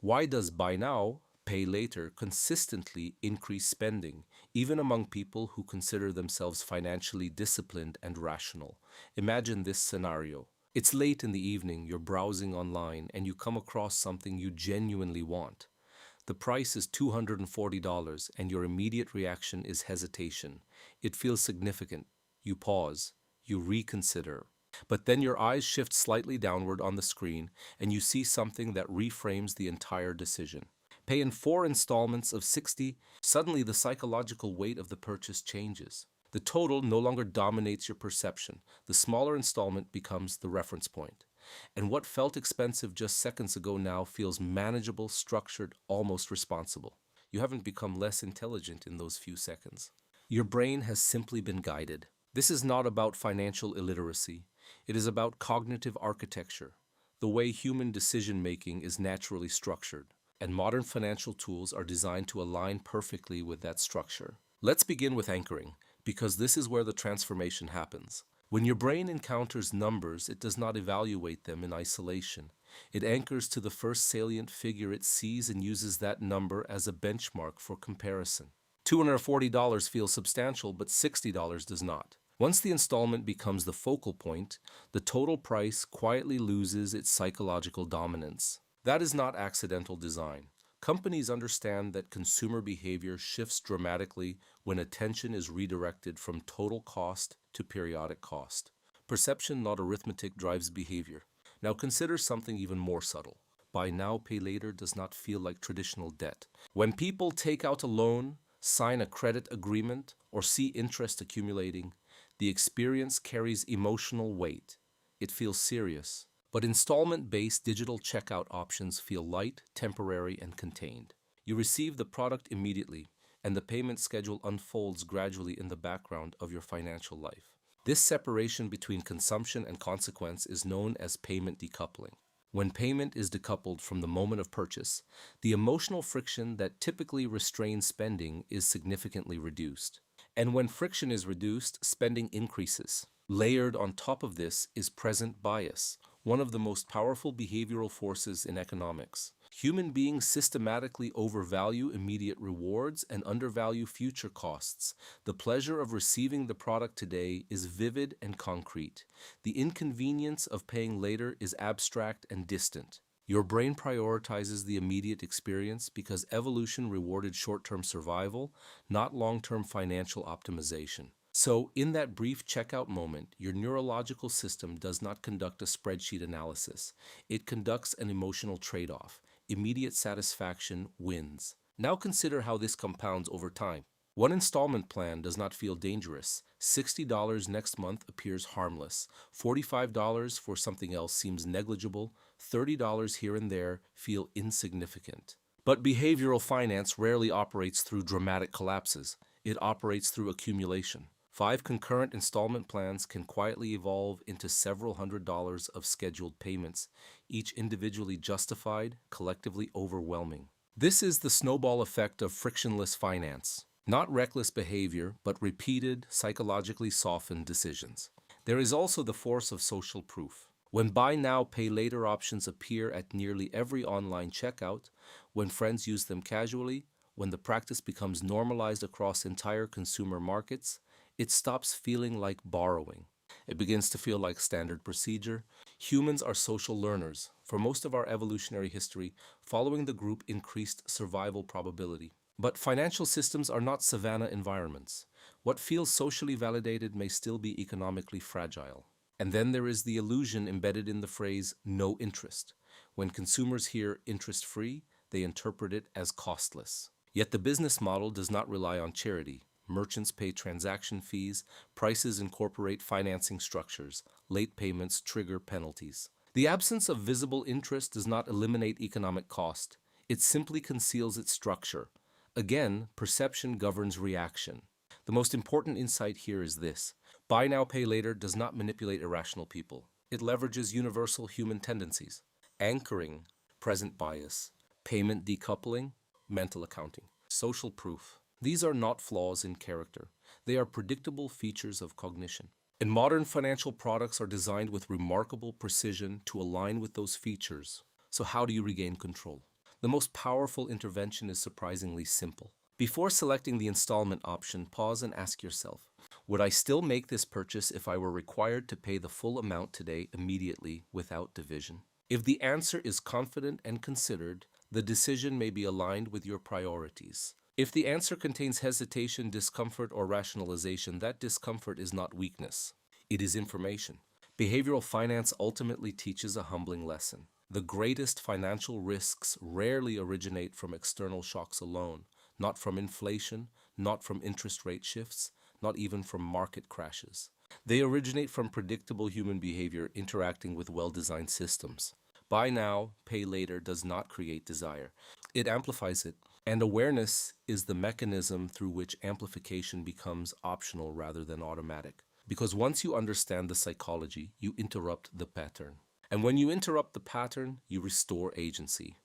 Why does buy now, pay later consistently increase spending, even among people who consider themselves financially disciplined and rational? Imagine this scenario. It's late in the evening, you're browsing online, and you come across something you genuinely want. The price is $240, and your immediate reaction is hesitation. It feels significant. You pause. You reconsider. But then your eyes shift slightly downward on the screen, and you see something that reframes the entire decision. Pay in 4 installments of 60. Suddenly, the psychological weight of the purchase changes. The total no longer dominates your perception. The smaller installment becomes the reference point. And what felt expensive just seconds ago now feels manageable, structured, almost responsible. You haven't become less intelligent in those few seconds. Your brain has simply been guided. This is not about financial illiteracy. It is about cognitive architecture, the way human decision making is naturally structured. And modern financial tools are designed to align perfectly with that structure. Let's begin with anchoring, because this is where the transformation happens. When your brain encounters numbers, it does not evaluate them in isolation. It anchors to the first salient figure it sees and uses that number as a benchmark for comparison. $240 feels substantial, but $60 does not. Once the installment becomes the focal point, the total price quietly loses its psychological dominance. That is not accidental design. Companies understand that consumer behavior shifts dramatically when attention is redirected from total cost to periodic cost. Perception, not arithmetic, drives behavior. Now consider something even more subtle. Buy now, pay later does not feel like traditional debt. When people take out a loan, sign a credit agreement, or see interest accumulating, the experience carries emotional weight. It feels serious. But installment-based digital checkout options feel light, temporary, and contained. You receive the product immediately, and the payment schedule unfolds gradually in the background of your financial life. This separation between consumption and consequence is known as payment decoupling. When payment is decoupled from the moment of purchase, the emotional friction that typically restrains spending is significantly reduced. And when friction is reduced, spending increases. Layered on top of this is present bias, one of the most powerful behavioral forces in economics. Human beings systematically overvalue immediate rewards and undervalue future costs. The pleasure of receiving the product today is vivid and concrete. The inconvenience of paying later is abstract and distant. Your brain prioritizes the immediate experience because evolution rewarded short-term survival, not long-term financial optimization. So, in that brief checkout moment, your neurological system does not conduct a spreadsheet analysis. It conducts an emotional trade-off. Immediate satisfaction wins. Now consider how this compounds over time. One installment plan does not feel dangerous. $60 next month appears harmless. $45 for something else seems negligible. $30 here and there feel insignificant. But behavioral finance rarely operates through dramatic collapses. It operates through accumulation. 5 concurrent installment plans can quietly evolve into several $100s of scheduled payments, each individually justified, collectively overwhelming. This is the snowball effect of frictionless finance. Not reckless behavior, but repeated, psychologically softened decisions. There is also the force of social proof. When buy now, pay later options appear at nearly every online checkout, when friends use them casually, when the practice becomes normalized across entire consumer markets, it stops feeling like borrowing. It begins to feel like standard procedure. Humans are social learners. For most of our evolutionary history, following the group increased survival probability. But financial systems are not savanna environments. What feels socially validated may still be economically fragile. And then there is the illusion embedded in the phrase no interest. When consumers hear interest-free, they interpret it as costless. Yet the business model does not rely on charity. Merchants pay transaction fees, prices incorporate financing structures, late payments trigger penalties. The absence of visible interest does not eliminate economic cost. It simply conceals its structure. Again, perception governs reaction. The most important insight here is this. Buy now, pay later does not manipulate irrational people. It leverages universal human tendencies. Anchoring, present bias, payment decoupling, mental accounting, social proof. These are not flaws in character. They are predictable features of cognition. And modern financial products are designed with remarkable precision to align with those features. So how do you regain control? The most powerful intervention is surprisingly simple. Before selecting the installment option, pause and ask yourself, would I still make this purchase if I were required to pay the full amount today immediately without division? If the answer is confident and considered, the decision may be aligned with your priorities. If the answer contains hesitation, discomfort, or rationalization, that discomfort is not weakness. It is information. Behavioral finance ultimately teaches a humbling lesson. The greatest financial risks rarely originate from external shocks alone, not from inflation, not from interest rate shifts, not even from market crashes. They originate from predictable human behavior interacting with well-designed systems. Buy now, pay later does not create desire. It amplifies it. And awareness is the mechanism through which amplification becomes optional rather than automatic. Because once you understand the psychology, you interrupt the pattern. And when you interrupt the pattern, you restore agency.